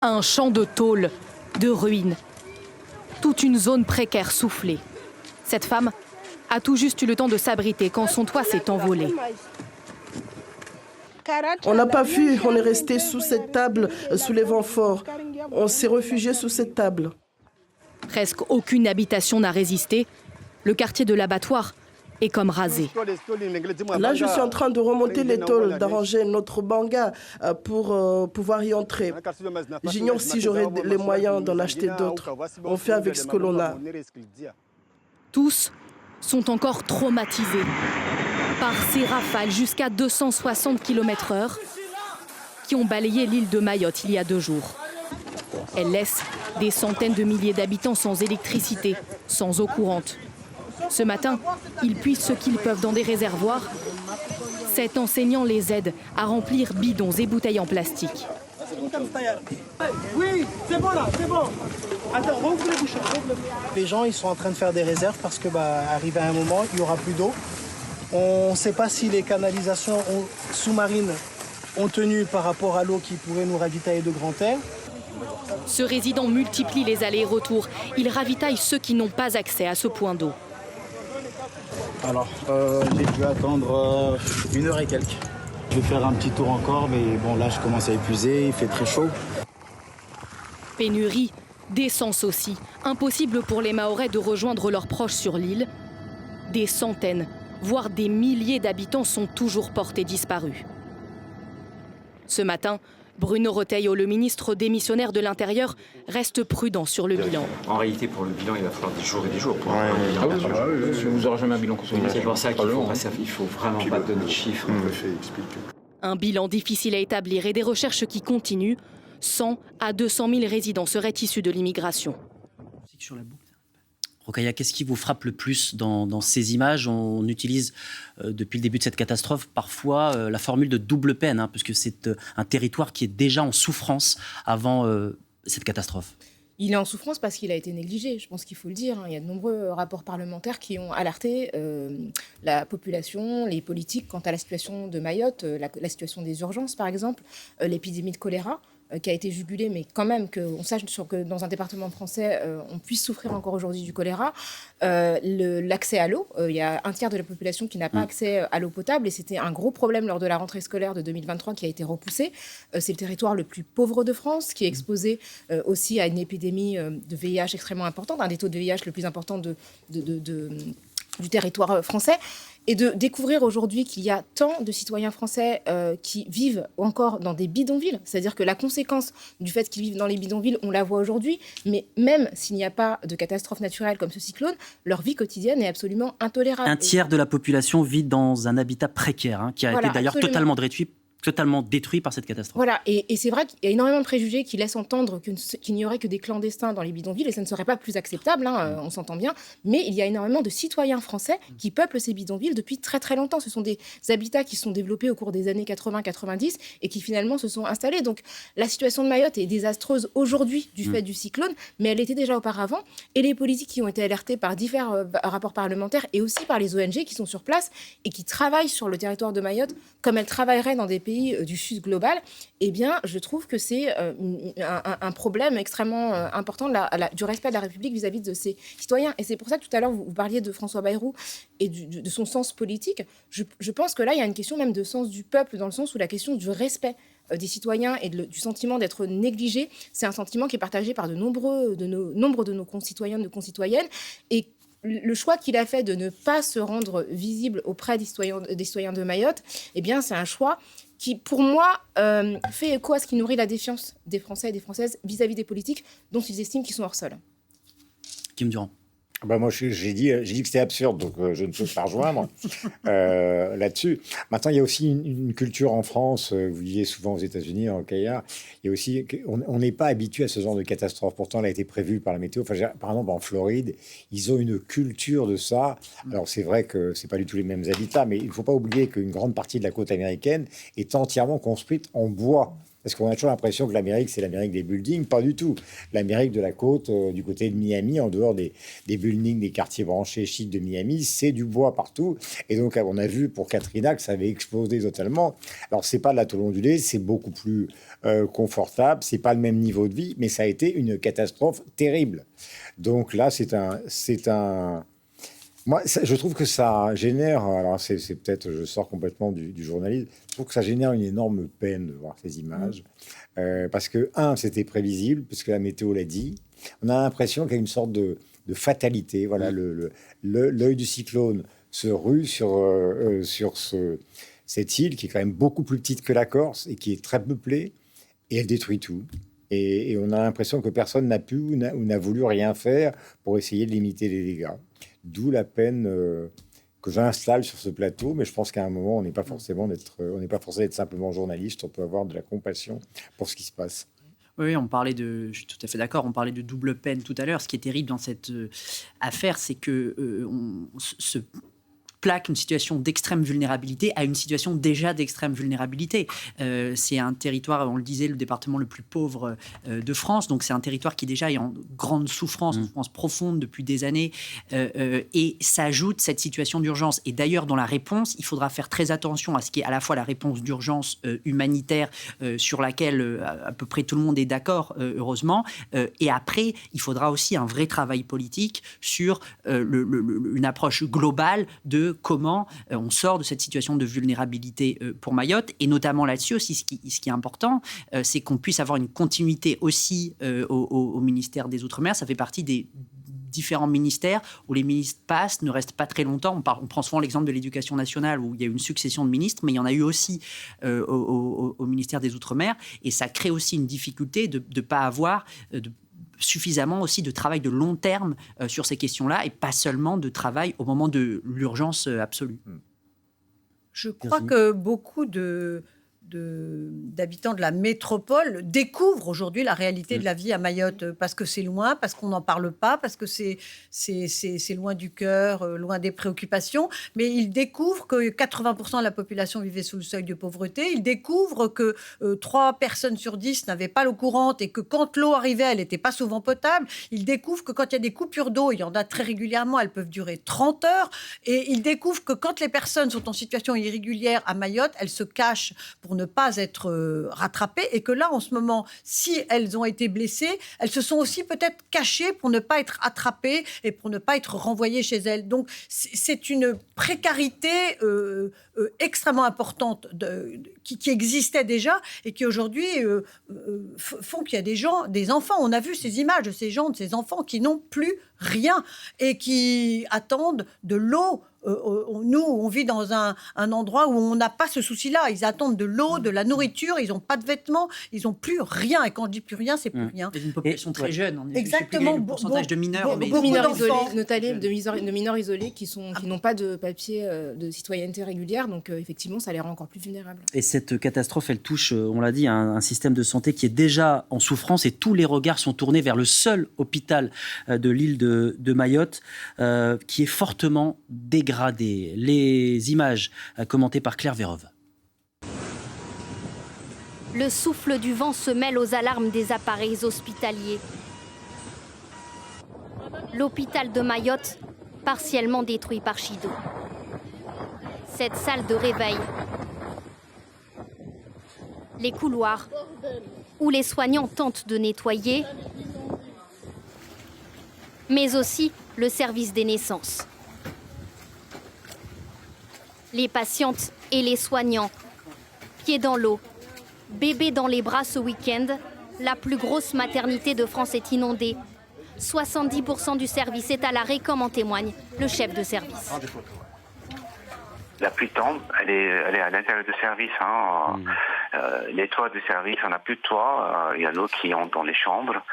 Un champ de tôle, de ruines. Toute une zone précaire soufflée. Cette femme a tout juste eu le temps de s'abriter quand son toit s'est envolé. On n'a pas vu, on est resté sous cette table, sous les vents forts. On s'est réfugié sous cette table. Presque aucune habitation n'a résisté. Le quartier de l'abattoir est comme rasé. Là, je suis en train de remonter les tôles, d'arranger notre banga pour pouvoir y entrer. J'ignore si j'aurai les moyens d'en acheter d'autres. On fait avec ce que l'on a. Tous sont encore traumatisés par ces rafales jusqu'à 260 km/h qui ont balayé l'île de Mayotte il y a 2 jours. Elles laissent des centaines de milliers d'habitants sans électricité, sans eau courante. Ce matin, ils puisent ce qu'ils peuvent dans des réservoirs. Cet enseignant les aide à remplir bidons et bouteilles en plastique. Oui, c'est bon là, c'est bon. Attends, rouvre les bouchons. Les gens, ils sont en train de faire des réserves parce que, arrivé à un moment, il n'y aura plus d'eau. On ne sait pas si les canalisations sous-marines ont tenu par rapport à l'eau qui pourrait nous ravitailler de grand air. Ce résident multiplie les allers-retours. Il ravitaille ceux qui n'ont pas accès à ce point d'eau. Alors, j'ai dû attendre 1 heure et quelques. Je vais faire un petit tour encore, mais bon, là, je commence à épuiser, il fait très chaud. Pénurie, d'essence aussi. Impossible pour les Mahorais de rejoindre leurs proches sur l'île. Des centaines, voire des milliers d'habitants sont toujours portés disparus. Ce matin, Bruno Retailleau, le ministre démissionnaire de l'Intérieur, reste prudent sur le bilan. En réalité, pour le bilan, il va falloir des jours et des jours pour Vous n'aurez jamais un bilan consolidé. C'est pour ça qu'il faut vraiment pas donner de chiffres. Un bilan difficile à établir et des recherches qui continuent. 100 à 200 000 résidents seraient issus de l'immigration. Rokhaya, qu'est-ce qui vous frappe le plus dans ces images ? On utilise depuis le début de cette catastrophe parfois la formule de double peine, puisque c'est un territoire qui est déjà en souffrance avant cette catastrophe. Il est en souffrance parce qu'il a été négligé, je pense qu'il faut le dire. Il y a de nombreux rapports parlementaires qui ont alerté la population, les politiques quant à la situation de Mayotte, la situation des urgences par exemple, l'épidémie de choléra qui a été jugulée, mais quand même qu'on sache que dans un département français, on puisse souffrir encore aujourd'hui du choléra. L'accès à l'eau, il y a un tiers de la population qui n'a pas accès à l'eau potable et c'était un gros problème lors de la rentrée scolaire de 2023 qui a été repoussé. C'est le territoire le plus pauvre de France qui est exposé aussi à une épidémie de VIH extrêmement importante, un des taux de VIH le plus important du territoire français. Et de découvrir aujourd'hui qu'il y a tant de citoyens français qui vivent encore dans des bidonvilles, c'est-à-dire que la conséquence du fait qu'ils vivent dans les bidonvilles, on la voit aujourd'hui, mais même s'il n'y a pas de catastrophe naturelle comme ce cyclone, leur vie quotidienne est absolument intolérable. Un tiers de la population vit dans un habitat précaire, qui a été d'ailleurs totalement détruit par cette catastrophe. Voilà, et c'est vrai qu'il y a énormément de préjugés qui laissent entendre qu'il n'y aurait que des clandestins dans les bidonvilles, et ça ne serait pas plus acceptable, on s'entend bien, mais il y a énormément de citoyens français qui peuplent ces bidonvilles depuis très très longtemps. Ce sont des habitats qui se sont développés au cours des années 80-90 et qui finalement se sont installés. Donc la situation de Mayotte est désastreuse aujourd'hui du fait du cyclone, mais elle était déjà auparavant, et les politiques qui ont été alertées par divers rapports parlementaires et aussi par les ONG qui sont sur place et qui travaillent sur le territoire de Mayotte comme elles travailleraient dans des pays du Sud global, eh bien, je trouve que c'est un problème extrêmement important du respect de la République vis-à-vis de ses citoyens. Et c'est pour ça que tout à l'heure, vous parliez de François Bayrou et de son sens politique. Je pense que là, il y a une question même de sens du peuple, dans le sens où la question du respect des citoyens et du sentiment d'être négligé, c'est un sentiment qui est partagé par nombre de nos concitoyens, de nos concitoyennes. Et le choix qu'il a fait de ne pas se rendre visible auprès des citoyens de Mayotte, eh bien, c'est un choix qui, pour moi, fait écho à ce qui nourrit la défiance des Français et des Françaises vis-à-vis des politiques dont ils estiment qu'ils sont hors sol. Kim Durand. Moi, j'ai dit que c'était absurde, donc je ne peux pas rejoindre là-dessus. Maintenant, il y a aussi une culture en France, vous viviez souvent aux États-Unis, en Rokhaya, il y a aussi, on n'est pas habitué à ce genre de catastrophe. Pourtant, elle a été prévue par la météo. Par exemple, en Floride, ils ont une culture de ça. Alors, c'est vrai que c'est pas du tout les mêmes habitats, mais il ne faut pas oublier qu'une grande partie de la côte américaine est entièrement construite en bois. Parce qu'on a toujours l'impression que l'Amérique, c'est l'Amérique des buildings. Pas du tout. L'Amérique de la côte, du côté de Miami, en dehors des buildings, des quartiers branchés chics de Miami, c'est du bois partout. Et donc, on a vu pour Katrina que ça avait explosé totalement. Alors, c'est pas de la tôle ondulée, c'est beaucoup plus confortable. C'est pas le même niveau de vie, mais ça a été une catastrophe terrible. Donc là, moi, je trouve que ça génère, alors c'est peut-être, je sors complètement du journalisme, je trouve que ça génère une énorme peine de voir ces images, parce que, c'était prévisible, puisque la météo l'a dit, on a l'impression qu'il y a une sorte de fatalité, voilà, l'œil du cyclone se rue sur cette île, qui est quand même beaucoup plus petite que la Corse, et qui est très peuplée, et elle détruit tout. Et on a l'impression que personne n'a pu ou n'a voulu rien faire pour essayer de limiter les dégâts. D'où la peine que j'installe sur ce plateau, mais je pense qu'à un moment, on n'est pas forcé d'être simplement journaliste, on peut avoir de la compassion pour ce qui se passe. Oui, je suis tout à fait d'accord, on parlait de double peine tout à l'heure. Ce qui est terrible dans cette affaire, c'est que on se plaque une situation d'extrême vulnérabilité à une situation déjà d'extrême vulnérabilité. C'est un territoire, on le disait, le département le plus pauvre de France, donc c'est un territoire qui déjà est en grande souffrance, une souffrance profonde depuis des années, et s'ajoute cette situation d'urgence. Et d'ailleurs, dans la réponse, il faudra faire très attention à ce qui est à la fois la réponse d'urgence humanitaire, sur laquelle à peu près tout le monde est d'accord, heureusement, et après, il faudra aussi un vrai travail politique sur une approche globale de comment on sort de cette situation de vulnérabilité pour Mayotte. Et notamment là-dessus aussi, ce qui est important, c'est qu'on puisse avoir une continuité aussi au ministère des Outre-mer. Ça fait partie des différents ministères où les ministres passent, ne restent pas très longtemps. On prend souvent l'exemple de l'éducation nationale où il y a eu une succession de ministres, mais il y en a eu aussi au ministère des Outre-mer. Et ça crée aussi une difficulté de ne pas avoir suffisamment aussi de travail de long terme sur ces questions-là et pas seulement de travail au moment de l'urgence absolue. Je crois que beaucoup d'habitants de la métropole découvrent aujourd'hui la réalité de la vie à Mayotte parce que c'est loin, parce qu'on n'en parle pas, parce que c'est loin du cœur, loin des préoccupations. Mais ils découvrent que 80% de la population vivait sous le seuil de pauvreté. Ils découvrent que 3 personnes sur 10 n'avaient pas l'eau courante et que quand l'eau arrivait, elle n'était pas souvent potable. Ils découvrent que quand il y a des coupures d'eau, il y en a très régulièrement, elles peuvent durer 30 heures. Et ils découvrent que quand les personnes sont en situation irrégulière à Mayotte, elles se cachent pour ne pas être rattrapées et que là, en ce moment, si elles ont été blessées, elles se sont aussi peut-être cachées pour ne pas être attrapées et pour ne pas être renvoyées chez elles. Donc, c'est une précarité extrêmement importante qui existait déjà et qui aujourd'hui font qu'il y a des enfants. On a vu ces images de ces enfants qui n'ont plus rien et qui attendent de l'eau. Nous, on vit dans un endroit où on n'a pas ce souci-là. Ils attendent de l'eau, de la nourriture, ils n'ont pas de vêtements, ils n'ont plus rien. Et quand je dis plus rien, c'est plus rien. Et une population très jeune. Exactement. Le pourcentage de mineurs. Beaucoup de mineurs isolés, notamment de mineurs isolés qui n'ont pas de papier de citoyenneté régulière. Donc, effectivement, ça les rend encore plus vulnérables. Et cette catastrophe, elle touche, on l'a dit, un système de santé qui est déjà en souffrance et tous les regards sont tournés vers le seul hôpital de l'île de Mayotte qui est fortement dégradé. Les images commentées par Claire Vérove. Le souffle du vent se mêle aux alarmes des appareils hospitaliers. L'hôpital de Mayotte, partiellement détruit par Chido. Cette salle de réveil. Les couloirs où les soignants tentent de nettoyer, mais aussi le service des naissances. Les patientes et les soignants, pieds dans l'eau, bébés dans les bras ce week-end, la plus grosse maternité de France est inondée. 70% du service est à l'arrêt, comme en témoigne le chef de service. La pluie tombe, elle est à l'intérieur du service. Les toits du service, on n'a plus de toit. Il y a l'eau qui entre dans les chambres.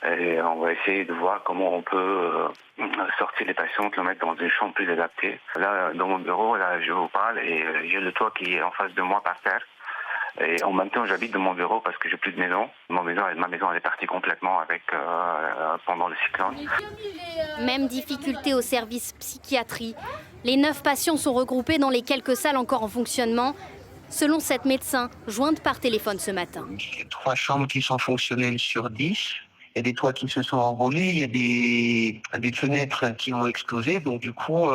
Et on va essayer de voir comment on peut sortir les patients, le mettre dans une chambre plus adaptée. Là, dans mon bureau, là, je vous parle et j'ai le toit qui est en face de moi par terre. Et en même temps, j'habite dans mon bureau parce que j'ai plus de maison. Ma maison, elle est partie complètement pendant le cyclone. Même difficulté au service psychiatrie. Les 9 patients sont regroupés dans les quelques salles encore en fonctionnement. Selon cette médecin, jointe par téléphone ce matin. Il y a 3 chambres qui sont fonctionnelles sur 10. Il y a des toits qui se sont envolés, il y a des fenêtres qui ont explosé. Donc du coup,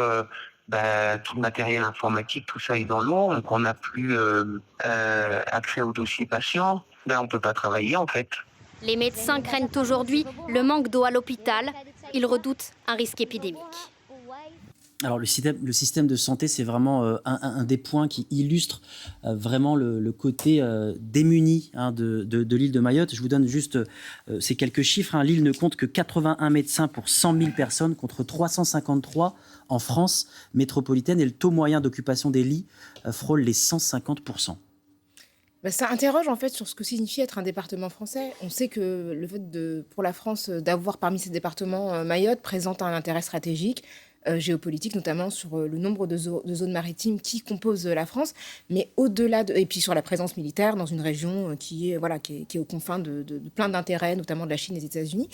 tout le matériel informatique, tout ça est dans l'eau. Donc on n'a plus accès au dossier patient. On ne peut pas travailler en fait. Les médecins craignent aujourd'hui le manque d'eau à l'hôpital. Ils redoutent un risque épidémique. Alors le système de santé, c'est vraiment un des points qui illustre vraiment le côté démuni de l'île de Mayotte. Je vous donne juste ces quelques chiffres. L'île ne compte que 81 médecins pour 100 000 personnes contre 353 en France métropolitaine et le taux moyen d'occupation des lits frôle les 150%. Ça interroge en fait sur ce que signifie être un département français. On sait que le fait pour la France d'avoir parmi ces départements Mayotte présente un intérêt stratégique. Géopolitique, notamment sur le nombre de zones maritimes qui composent la France, mais au-delà et puis sur la présence militaire dans une région qui est aux confins de plein d'intérêts, notamment de la Chine et des États-Unis.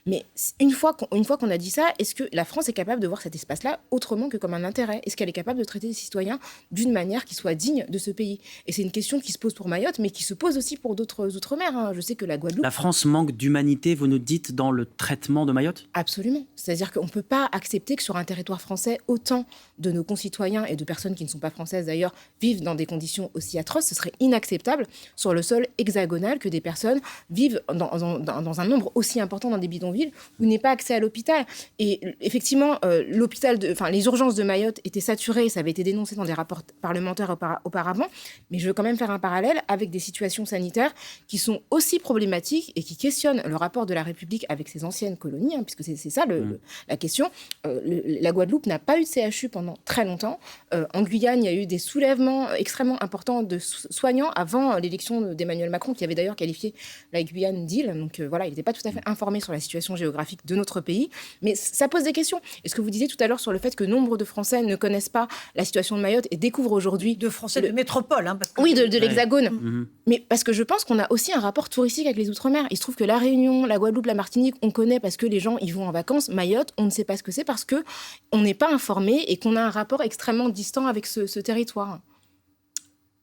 Mais une fois qu'on a dit ça, est-ce que la France est capable de voir cet espace-là autrement que comme un intérêt ? Est-ce qu'elle est capable de traiter les citoyens d'une manière qui soit digne de ce pays ? Et c'est une question qui se pose pour Mayotte, mais qui se pose aussi pour d'autres outre-mer. Je sais que la Guadeloupe... La France manque d'humanité, vous nous dites, dans le traitement de Mayotte ? Absolument. C'est-à-dire qu'on ne peut pas accepter que sur un territoire français, autant de nos concitoyens et de personnes qui ne sont pas françaises d'ailleurs vivent dans des conditions aussi atroces. Ce serait inacceptable sur le sol hexagonal que des personnes vivent dans un nombre aussi important dans des bidonvilles où il n'est pas accès à l'hôpital. Et effectivement, les urgences de Mayotte étaient saturées, ça avait été dénoncé dans des rapports parlementaires auparavant, mais je veux quand même faire un parallèle avec des situations sanitaires qui sont aussi problématiques et qui questionnent le rapport de la République avec ses anciennes colonies, puisque c'est ça la question. La Guadeloupe n'a pas eu de CHU pendant très longtemps. En Guyane, il y a eu des soulèvements extrêmement importants de soignants avant l'élection d'Emmanuel Macron, qui avait d'ailleurs qualifié la Guyane d'île. Donc il n'était pas tout à fait informé sur la situation géographique de notre pays. Mais ça pose des questions. Et ce que vous disiez tout à l'heure sur le fait que nombre de Français ne connaissent pas la situation de Mayotte et découvrent aujourd'hui... De Français de métropole. Parce que... Oui, de l'Hexagone. Mais parce que je pense qu'on a aussi un rapport touristique avec les Outre-mer. Il se trouve que la Réunion, la Guadeloupe, la Martinique, on connaît parce que les gens y vont en vacances. Mayotte, on ne sait pas ce que c'est parce qu'on n'est pas informé et qu'on a un rapport extrêmement distant avec ce territoire.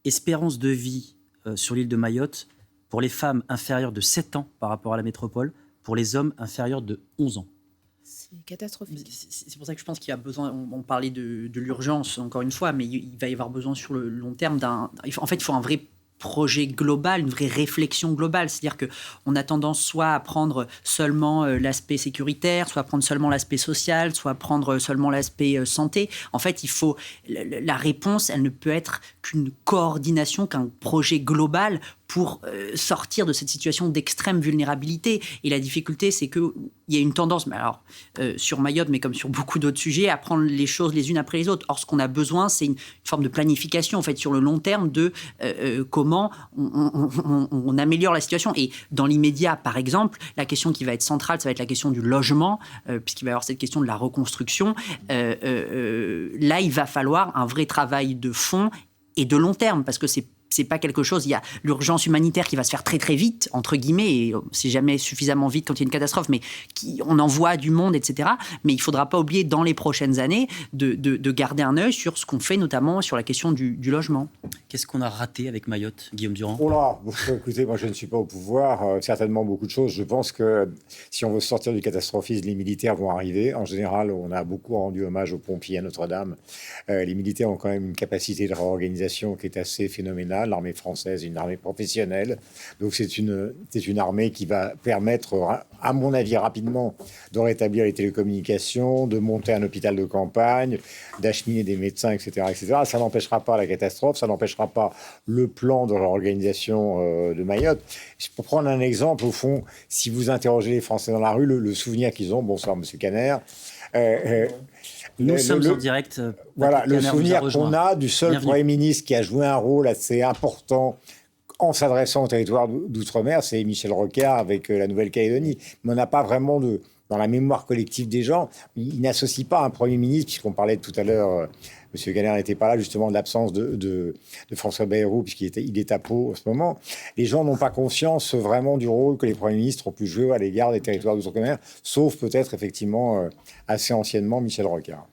Espérance de vie sur l'île de Mayotte pour les femmes inférieures de 7 ans par rapport à la métropole, pour les hommes inférieurs de 11 ans. C'est catastrophique. C'est pour ça que je pense qu'il y a besoin, on parlait de l'urgence encore une fois, mais il va y avoir besoin sur le long terme il faut un vrai projet global, une vraie réflexion globale. C'est-à-dire qu'on a tendance soit à prendre seulement l'aspect sécuritaire, soit à prendre seulement l'aspect social, soit à prendre seulement l'aspect santé. En fait, la réponse, elle ne peut être qu'une coordination, qu'un projet global pour sortir de cette situation d'extrême vulnérabilité. Et la difficulté, c'est qu'il y a une tendance, sur Mayotte, mais comme sur beaucoup d'autres sujets, à prendre les choses les unes après les autres. Or, ce qu'on a besoin, c'est une forme de planification, en fait, sur le long terme de comment on améliore la situation. Et dans l'immédiat, par exemple, la question qui va être centrale, ça va être la question du logement, puisqu'il va y avoir cette question de la reconstruction. Là, il va falloir un vrai travail de fond et de long terme, parce que c'est pas quelque chose, il y a l'urgence humanitaire qui va se faire très très vite, entre guillemets, et c'est jamais suffisamment vite quand il y a une catastrophe, mais on envoie du monde, etc. Mais il ne faudra pas oublier dans les prochaines années de garder un œil sur ce qu'on fait, notamment sur la question du logement. Qu'est-ce qu'on a raté avec Mayotte, Guillaume Durand ? Oh là, écoutez, moi je ne suis pas au pouvoir, certainement beaucoup de choses. Je pense que si on veut sortir du catastrophisme, les militaires vont arriver. En général, on a beaucoup rendu hommage aux pompiers à Notre-Dame. Les militaires ont quand même une capacité de réorganisation qui est assez phénoménale. L'armée française est une armée professionnelle. Donc c'est une armée qui va permettre, à mon avis, rapidement de rétablir les télécommunications, de monter un hôpital de campagne, d'acheminer des médecins, etc., etc. Ça n'empêchera pas la catastrophe, ça n'empêchera pas le plan de réorganisation de Mayotte. Pour prendre un exemple, au fond, si vous interrogez les Français dans la rue, le souvenir qu'ils ont, bonsoir Monsieur Caner, nous sommes en direct. Voilà, le souvenir qu'on a du seul Premier ministre qui a joué un rôle assez important en s'adressant au territoire d'outre-mer, c'est Michel Rocard avec la Nouvelle-Calédonie. Mais on n'a pas vraiment dans la mémoire collective des gens, il n'associe pas un Premier ministre, puisqu'on parlait tout à l'heure, M. Galler n'était pas là, justement, de l'absence de François Bayrou, puisqu'il est à Pau en ce moment. Les gens n'ont pas conscience vraiment du rôle que les Premiers ministres ont pu jouer à l'égard des territoires d'outre-mer, sauf peut-être, effectivement, assez anciennement, Michel Rocard.